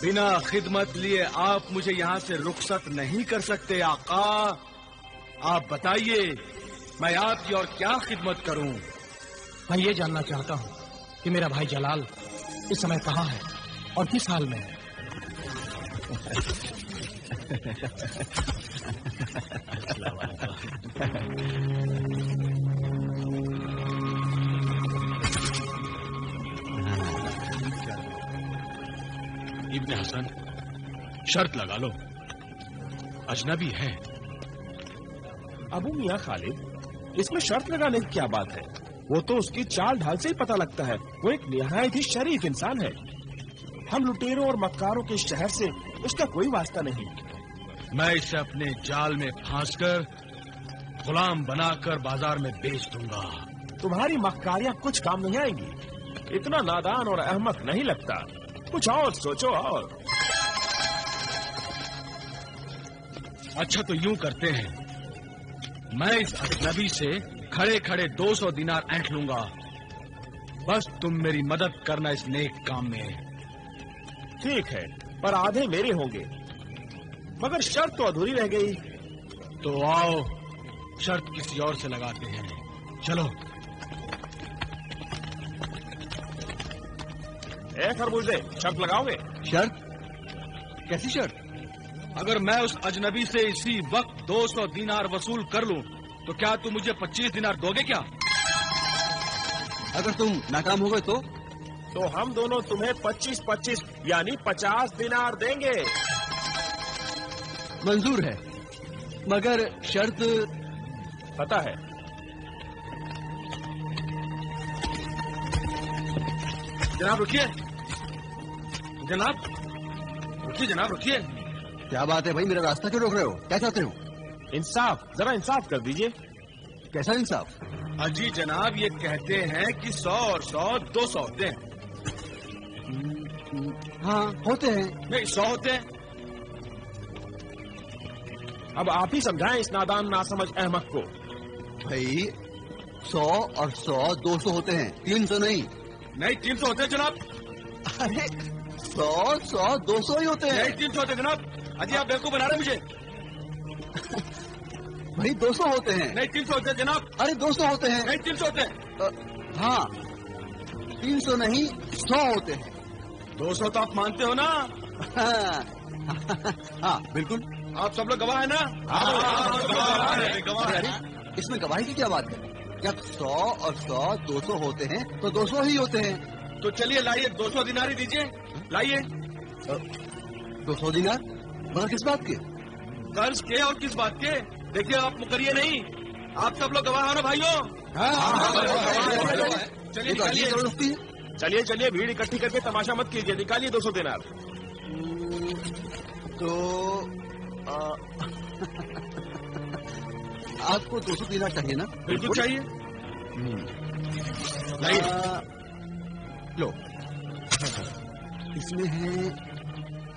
बिना खिदमत लिए आप मुझे यहाँ से रुखसत नहीं कर सकते आका। आप बताइए, मैं आपकी और क्या खिदमत करूं? मैं ये जानना चाहता हूँ कि मेरा भाई जलाल इस समय कहाँ है और किस हाल में है। इब्ने हसन, शर्त लगा लो, अजनबी है। अबू मियां खालिद, इसमें शर्त लगाने की क्या बात है? वो तो उसकी चाल ढाल से ही पता लगता है। वो एक निहायत ही शरीफ इंसान है। हम लुटेरों और मक्कारों के शहर से उसका कोई वास्ता नहीं। मैं इसे अपने जाल में फांसकर गुलाम बनाकर बाजार में बेच दूंगा। तुम्हारी मक्कारियां कुछ काम नहीं आएंगी। इतना नादान और अहमक नहीं लगता। कुछ और सोचो। और अच्छा तो यूं करते हैं, मैं इस अजनबी से खड़े खड़े 200 दिनार ऐंठ लूंगा। बस तुम मेरी मदद करना इस नेक काम में। ठीक है, पर आधे मेरे होंगे। मगर शर्त तो अधूरी रह गई। तो आओ शर्त किसी और से लगाते हैं। चलो। ए खरबूजे, शर्त लगाओगे? शर्त? कैसी शर्त? अगर मैं उस अजनबी से इसी वक्त 200 दिनार वसूल कर लूं तो क्या तुम मुझे 25 दिनार दोगे क्या? अगर तुम नाकाम हो गए तो हम दोनों तुम्हें 25-25 यानी 50 दिनार देंगे। मंजूर है, मगर शर्त पता है। जनाब रुकिए, जनाब रुकिए, जनाब रुकिए। क्या बात है भाई, मेरा रास्ता क्यों रोक रहे हो? क्या चाहते हो? इंसाफ, जरा इंसाफ कर दीजिए। कैसा इंसाफ? अजी जनाब, ये कहते हैं कि 100 और 100 200 होते हैं। हाँ होते हैं। नहीं, 100 होते हैं। अब आप ही समझाएं इस नादान नासमझ अहमक को। भाई 100 और 100 200 होते हैं, 300 नहीं। नहीं, 300 होते हैं जनाब। अरे 100 200 ही होते हैं। नहीं, 300 होते हैं जनाब। अजी आप बेवकूफ बना रहे हैं मुझे। भाई 200 होते हैं। नहीं, 300 होते हैं जनाब। अरे 200 होते हैं। नहीं, 300 होते हैं। हाँ 300 नहीं 100 होते हैं। 200 तो आप मानते हो ना? हाँ बिल्कुल। आप सब लोग गवाह है ना? गवाह है। इसमें गवाही की क्या बात है? जब 100 और 100 200 होते हैं तो 200 ही होते हैं। तो चलिए लाइए, 200 दिनार ही दीजिए। लाइए। 200 दिनार? मगर किस बात के? कर्ज के और किस बात के? देखिए आप मुकरिए नहीं, आप सब लोग गवाह हो ना भाइयों? चलिए जबरदस्ती। चलिए चलिए, भीड़ इकट्ठी करके तमाशा मत कीजिए। निकालिए 200 दिनार। तो आपको 200 दिनार चाहिए ना? बिल्कुल चाहिए। लाइए। लो, इसमें है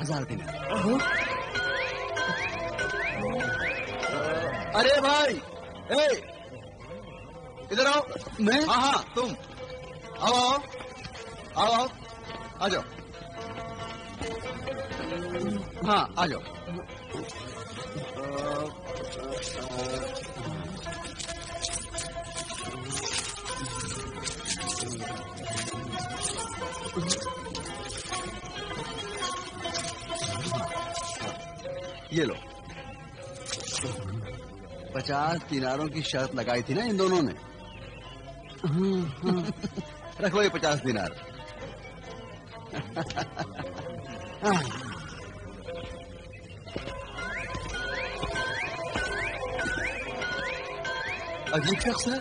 1000 दिनार। अरे भाई, ए, इधर आओ। मैं? हाँ तुम आओ आओ आओ, आ जाओ। हाँ आ जाओ। ये लो, 50 दिनारों की शर्त लगाई थी ना इन दोनों ने। रख लो ये 50 दिनार। अजीब शख्स है,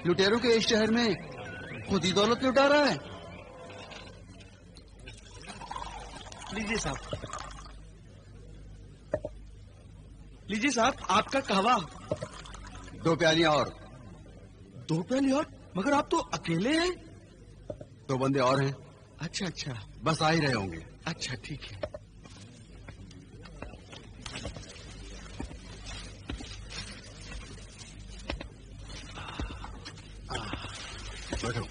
लुटेरों के इस शहर में खुद ही दौलत लुटा रहा है। लीजिए साहब, लीजिए साहब, आपका कहवा। 2 प्यालियां और। 2 प्याली और? मगर आप तो अकेले हैं। 2 बंदे और हैं। अच्छा अच्छा, बस आ ही रहे होंगे। अच्छा ठीक है। बैठो।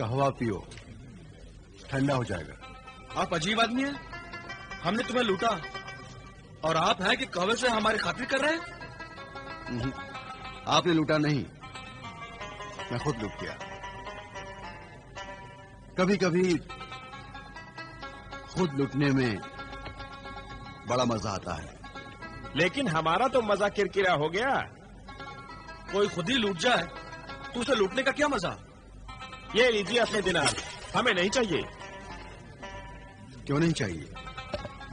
कहवा पियो, ठंडा हो जाएगा। आप अजीब आदमी हैं। हमने तुम्हें लूटा और आप हैं कि कहवे से हमारी खातिर कर रहे हैं। आपने लूटा नहीं, मैं खुद लूट गया। कभी कभी खुद लूटने में बड़ा मजा आता है। लेकिन हमारा तो मजा किरकिरा हो गया। कोई खुद ही लूट जाए तो उसे लूटने का क्या मजा। ये लीजिए अपने दिनार, हमें नहीं चाहिए। क्यों नहीं चाहिए?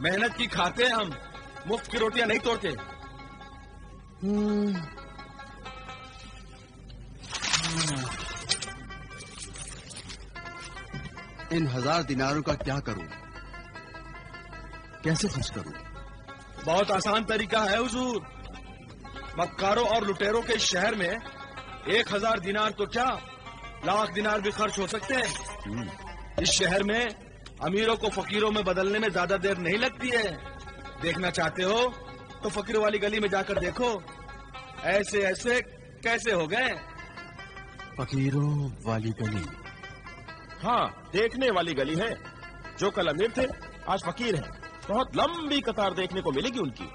मेहनत की खाते हम, मुफ्त की रोटियां नहीं तोड़ते। इन 1000 दिनारों का क्या करूं? कैसे खर्च करूं? बहुत आसान तरीका है हुजूर। मक्कारों और लुटेरों के शहर में 1000 दिनार तो क्या, लाख दिनार भी खर्च हो सकते हैं। इस शहर में अमीरों को फकीरों में बदलने में ज्यादा देर नहीं लगती है। देखना चाहते हो तो फकीर वाली गली में जाकर देखो, ऐसे ऐसे कैसे हो गए। फकीरों वाली गली? हाँ, देखने वाली गली है। जो कल अमीर थे आज फकीर हैं। बहुत लंबी कतार देखने को मिलेगी उनकी।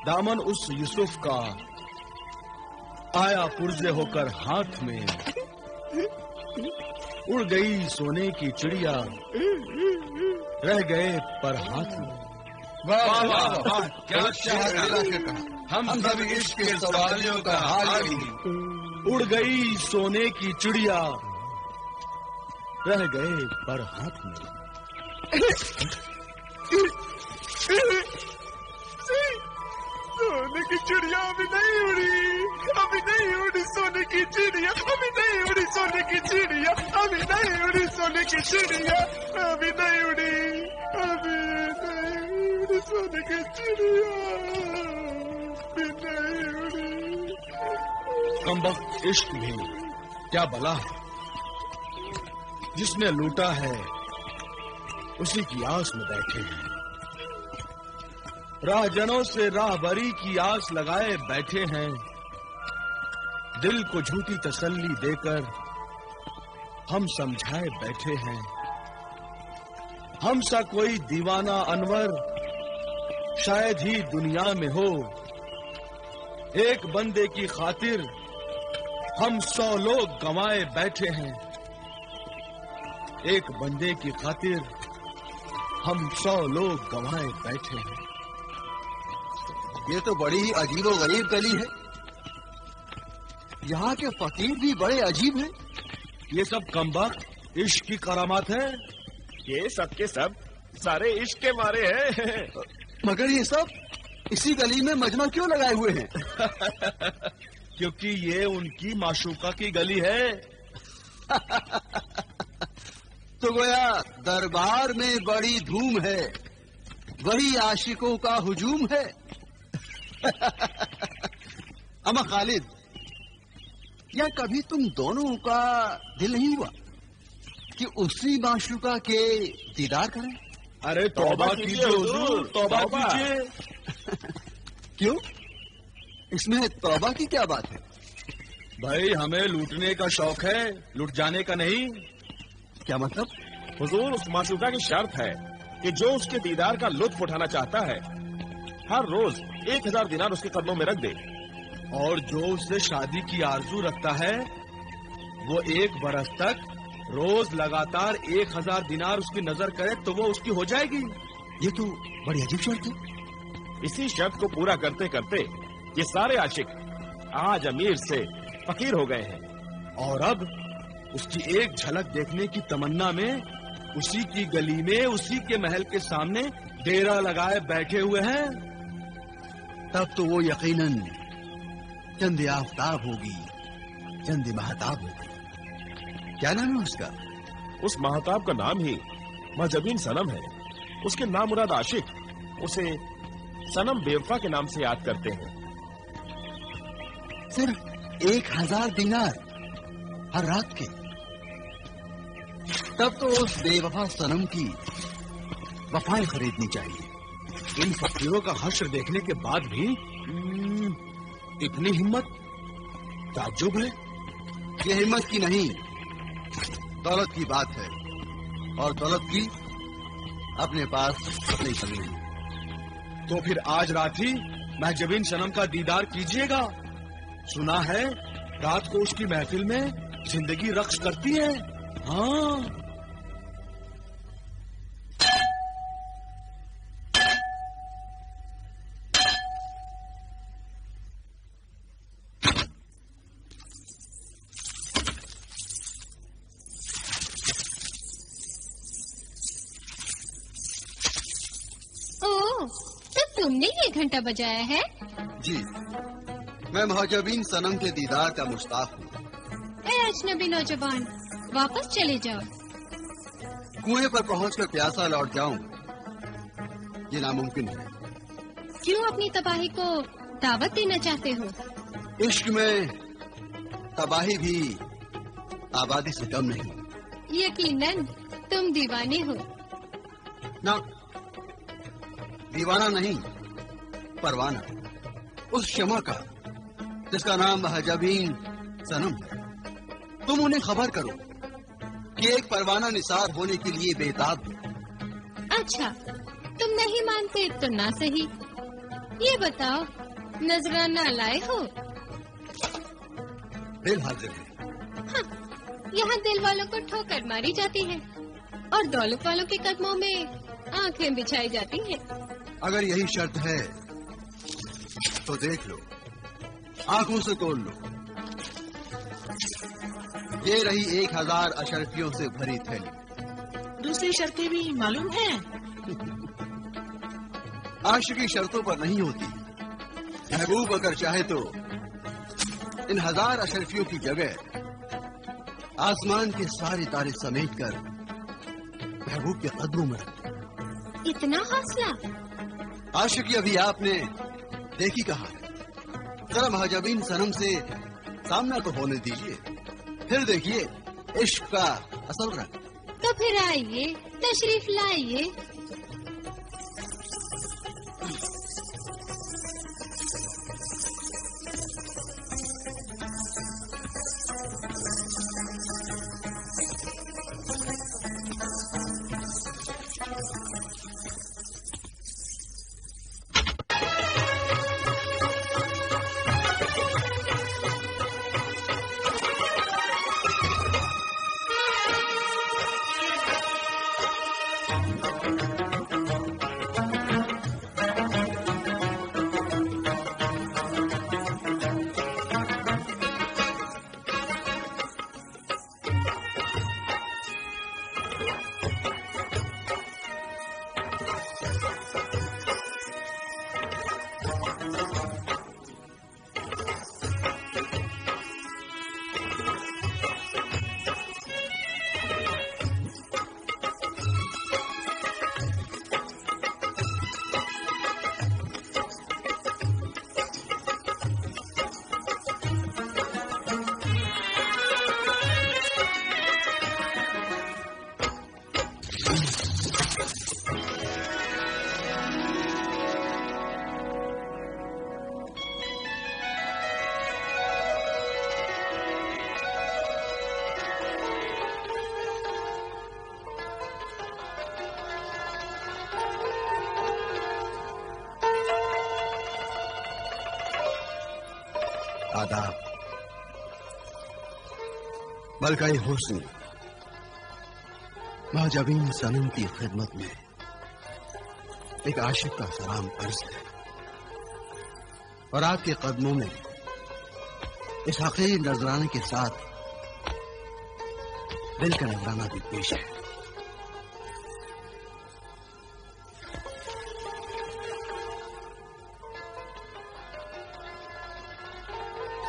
दामन उस यूसुफ का आया पुर्जे होकर हाथ में, उड़ गई सोने की चिड़िया, रह गए पर हाथ में। वाह वाह वाह वाह, क्या शायर कहा। हम सब इश्क के सवालियों का हाल ही। उड़ गई सोने की चिड़िया, रह गए पर हाथ में। सोने की चिड़िया अभी नहीं उड़ी, अभी नहीं उड़ी सोने की चिड़िया, अभी नहीं उड़ी सोने की चिड़िया, अभी नहीं उड़ी सोने की चिड़िया, अभी नहीं उड़ी, अभी नहीं उड़ी सोने की चिड़िया, अभी नहीं उड़ी। कमबख्त इश्क भी क्या भला है, जिसने लूटा है उसी की आस में बैठे हैं। राहजनों से राहबरी की आस लगाए बैठे हैं, दिल को झूठी तसल्ली देकर हम समझाए बैठे हैं। हम सा कोई दीवाना अनवर शायद ही दुनिया में हो, एक बंदे की खातिर हम 100 लोग गंवाए बैठे हैं। एक बंदे की खातिर हम 100 लोग गंवाए बैठे हैं। ये तो बड़ी ही अजीब और गरीब गली है। यहाँ के फकीर भी बड़े अजीब हैं। ये सब कमबख्त इश्क की करामात है। ये सब के सब सारे इश्क के मारे हैं। मगर ये सब इसी गली में मजमा क्यों लगाए हुए हैं? क्योंकि ये उनकी माशूका की गली है। तो गोया दरबार में बड़ी धूम है, वही आशिकों का हुजूम है। अमा खालिद, या कभी तुम दोनों का दिल नहीं हुआ कि उसी माशूका के दीदार करें? अरे तौबा कीजिए हुजूर, तौबा कीजिए। क्यों? इसमें तौबा की क्या बात है? भाई हमें लूटने का शौक है, लुट जाने का नहीं। क्या मतलब? हुजूर, उस माशूका की शर्त है कि जो उसके दीदार का लुत्फ उठाना चाहता है हर रोज 1000 दिनार उसके कदमों में रख दे, और जो उससे शादी की आरजू रखता है वो 1 बरस तक रोज लगातार 1000 दिनार उसकी नजर करे तो वो उसकी हो जाएगी। ये तो बड़ी अजीब शर्त है। इसी शर्त को पूरा करते करते ये सारे आशिक आज अमीर से फकीर हो गए हैं। और अब उसकी एक झलक देखने की तमन्ना में उसी की गली में, उसी के महल के सामने डेरा लगाए बैठे हुए हैं। तब तो वो यकीनन चंद आफताब होगी, चंद महताब होगी। क्या नाम है उसका? उस महताब का नाम ही महजबीन सनम है। उसके नाम मुराद आशिक उसे सनम बेवफा के नाम से याद करते हैं। सिर्फ 1000 दिनार हर रात के। तब तो उस बेवफा सनम की वफाएं खरीदनी चाहिए। इन फकीरों का हश्र देखने के बाद भी इतनी हिम्मत, ताज्जुब है। ये हिम्मत की नहीं, दौलत की बात है, और दौलत की अपने पास नहीं जमीन। तो फिर आज रात ही महजबीन सनम का दीदार कीजिएगा। सुना है रात को उसकी महफिल में जिंदगी रक्स करती है। हाँ, तुमने ये घंटा बजाया है? जी, मैं महजबीन सनम के दीदार का मुश्ताक हूँ। ए अजनबी नौजवान, वापस चले जाओ। कुएं पर पहुंचकर प्यासा लौट जाऊं, ये नामुमकिन है। क्यों अपनी तबाही को दावत देना चाहते हो? इश्क में तबाही भी आबादी से कम नहीं। यकीनन तुम दीवाने हो। ना, दीवाना नहीं, परवाना। उस शमा का जिसका नाम महजबीन सनम है। तुम उन्हें खबर करो कि एक परवाना निसार होने के लिए बेताब है। अच्छा, तुम नहीं मानते तो ना सही। ये बताओ, नजराना लाए हो? दिल हाजिर है। हाँ, यहाँ दिल वालों को ठोकर मारी जाती है और दौलत वालों के कदमों में आंखें बिछाई जाती हैं। अगर यही शर्त है तो देख लो, आंखों से तोड़ लो। ये रही 1000 अशरफियों से भरी थैली। दूसरी शर्तें भी मालूम है? आशिकी शर्तों पर नहीं होती। महबूब अगर चाहे तो इन 1000 अशरफियों की जगह आसमान के सारे तारे समेटकर महबूब के कदमों में रख। इतना हौसला? आशिकी अभी आपने देखी कहा है। जरा महजबीन सनम से सामना तो होने दीजिए, फिर देखिए इश्क का असल रंग। तो फिर आइए, तशरीफ लाइए। आदाब। मलकाए हुस्न महजबीन सनम की खिदमत में एक आशिक का सलाम अर्ज है, और आपके कदमों में इस हकीर नजराने के साथ दिल का नजराना भी पेश है।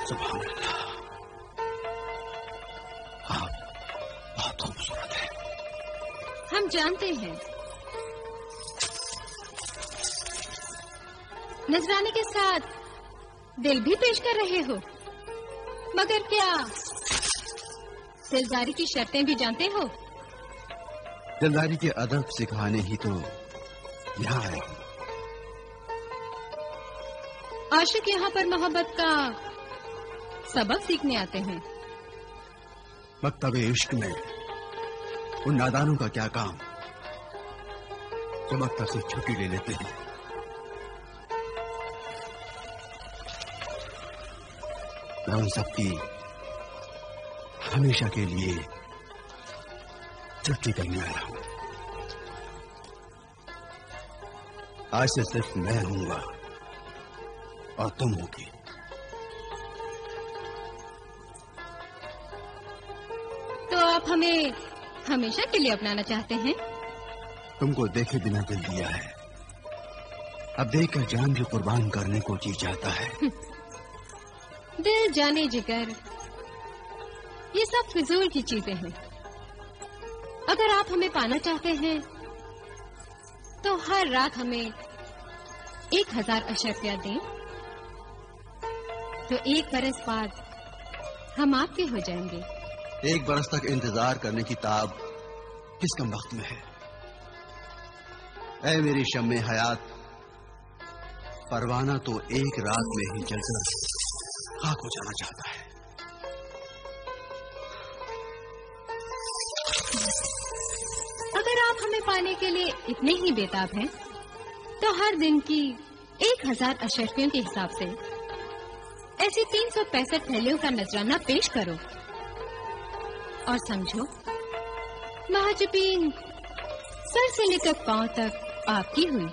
सुभान अल्लाह, आप बहुत खूबसूरत है। हम जानते हैं नजराने के साथ दिल भी पेश कर रहे हो, मगर क्या दिलदारी की शर्तें भी जानते हो? दिलदारी के अदब सिखाने ही तो यहाँ आए। आशिक यहाँ पर मोहब्बत का सबक सीखने आते हैं। मकतबे इश्क में उन नादानों का क्या काम जो मकतब से छुट्टी ले लेते हैं। मैं उन सबकी हमेशा के लिए छुट्टी करने आया हूं। आज से सिर्फ मैं हूंगा और तुम होगी। तो आप हमें हमेशा के लिए अपनाना चाहते हैं? तुमको देखे बिना दिल दिया है, अब देखकर जान भी कुर्बान करने को जी चाहता है। दिल जाने जिगर, ये सब फिजूल की चीजें हैं। अगर आप हमें पाना चाहते हैं तो हर रात हमें 1000 अशर्फिया दें, तो 1 बरस बाद हम आपके हो जाएंगे। 1 बरस तक इंतजार करने की ताब किस कम वक्त में है। ऐ मेरी शम्मे हयात, परवाना तो 1 रात में ही जलकर खाक हो जाना चाहता है। अगर आप हमें पाने के लिए इतने ही बेताब हैं, तो हर दिन की 1000 अशर्फियों के हिसाब से ऐसी 365 थैलियों का नजराना पेश करो और समझो महजबीन सर से लेकर पांव तक आपकी हुई।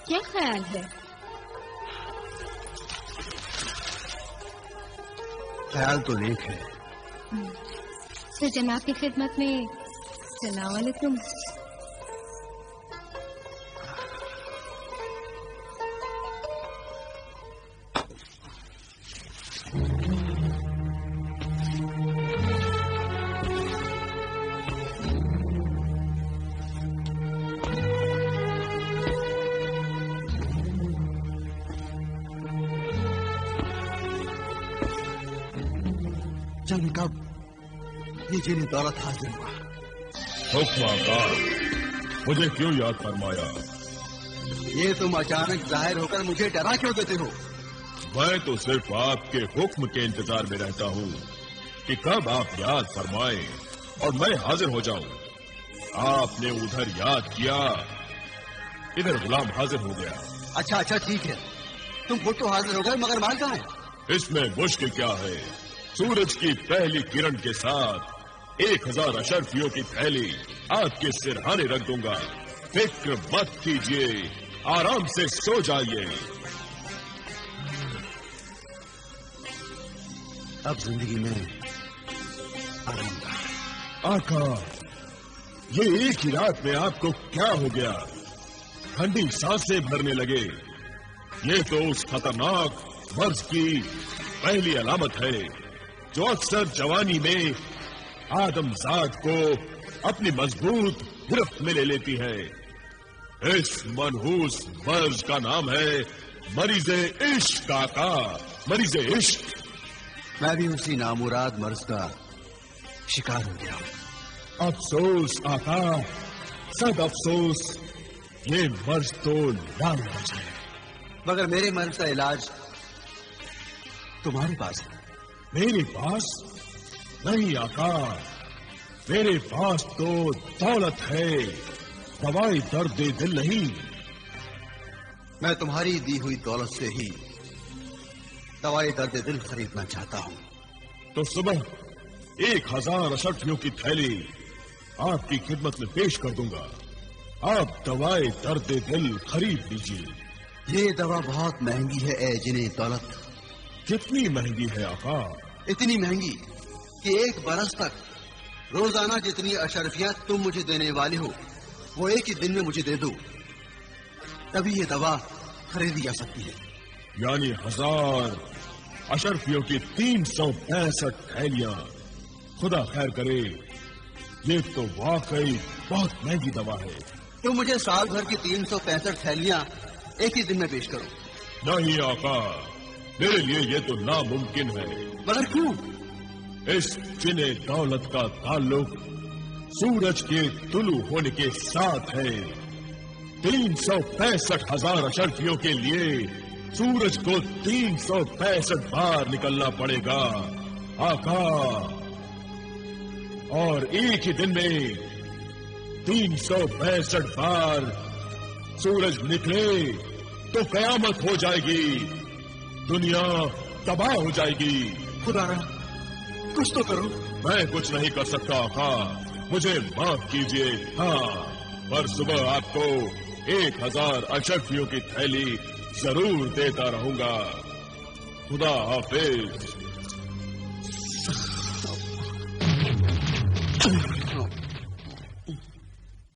क्या ख्याल है? ख्याल तो नेक है। तो जनाब की खिदमत में सलाम अलैकुम। जाने कब ये जीनी दौलत हाजिर हुआ। हुक्म आका, मुझे क्यों याद फरमाया? ये तुम अचानक जाहिर होकर मुझे डरा क्यों देते हो? मैं तो सिर्फ आपके हुक्म के इंतजार में रहता हूँ कि कब आप याद फरमाएं और मैं हाजिर हो जाऊं। आपने उधर याद किया, इधर गुलाम हाजिर हो गया। अच्छा ठीक है, तुम खुद तो हाजिर हो गए, मगर माल कहाँ है? इसमें मुश्किल क्या है? सूरज की पहली किरण के साथ 1000 अशर्फियों की थैली आपके सिरहाने रख दूंगा। फिक्र मत कीजिए, आराम से सो जाइए। अब जिंदगी में आराम का। आका, ये एक ही रात में आपको क्या हो गया? ठंडी सांसें भरने लगे। ये तो उस खतरनाक मर्ज की पहली अलामत है जो अक्सर जवानी में आदमजाद को अपनी मजबूत गिरफ्त में ले लेती है। इस मनहूस मर्ज का नाम है मरीज़े इश्क। आका, मरीज़े इश्क। मैं भी उसी नामुराद मर्ज का शिकार हो गया हूं। अफसोस आका, सद अफसोस, ये मर्ज तो लाइलाज है। मगर मेरे मर्ज का इलाज तुम्हारे पास है। मेरे पास नहीं आका, मेरे पास तो दौलत है, दवाई दर्द दिल नहीं। मैं तुम्हारी दी हुई दौलत से ही दवाई दर्द दिल खरीदना चाहता हूं। तो सुबह 1000 अशर्फियों की थैली आपकी खिदमत में पेश कर दूंगा। आप दवाई दर्द दिल खरीद लीजिए। ये दवा बहुत महंगी है ए जिन्हें दौलत। कितनी महंगी है आका? इतनी महंगी कि 1 बरस तक रोजाना जितनी अशरफियां तुम मुझे देने वाले हो वो एक ही दिन में मुझे दे दो, तभी ये दवा खरीदी जा सकती है। यानी 1000 अशरफियों की 365 थैलियां। खुदा खैर करे, ये तो वाकई बहुत महंगी दवा है। तुम मुझे साल भर की 365 थैलियां एक ही दिन में पेश करो। नहीं आका, मेरे लिए ये तो नामुमकिन है। मगर क्यों? इस जिने दौलत का ताल्लुक सूरज के तुलू होने के साथ है। 365,000 अशरफियों के लिए सूरज को 365 बार निकलना पड़ेगा आका, और एक ही दिन में 365 बार सूरज निकले तो कयामत हो जाएगी, दुनिया तबाह हो जाएगी। खुदारा कुछ तो करो। मैं कुछ नहीं कर सकता आका, मुझे माफ कीजिए। हाँ, पर सुबह आपको 1000 अशरफियों की थैली जरूर देता रहूंगा। खुदा हाफिज।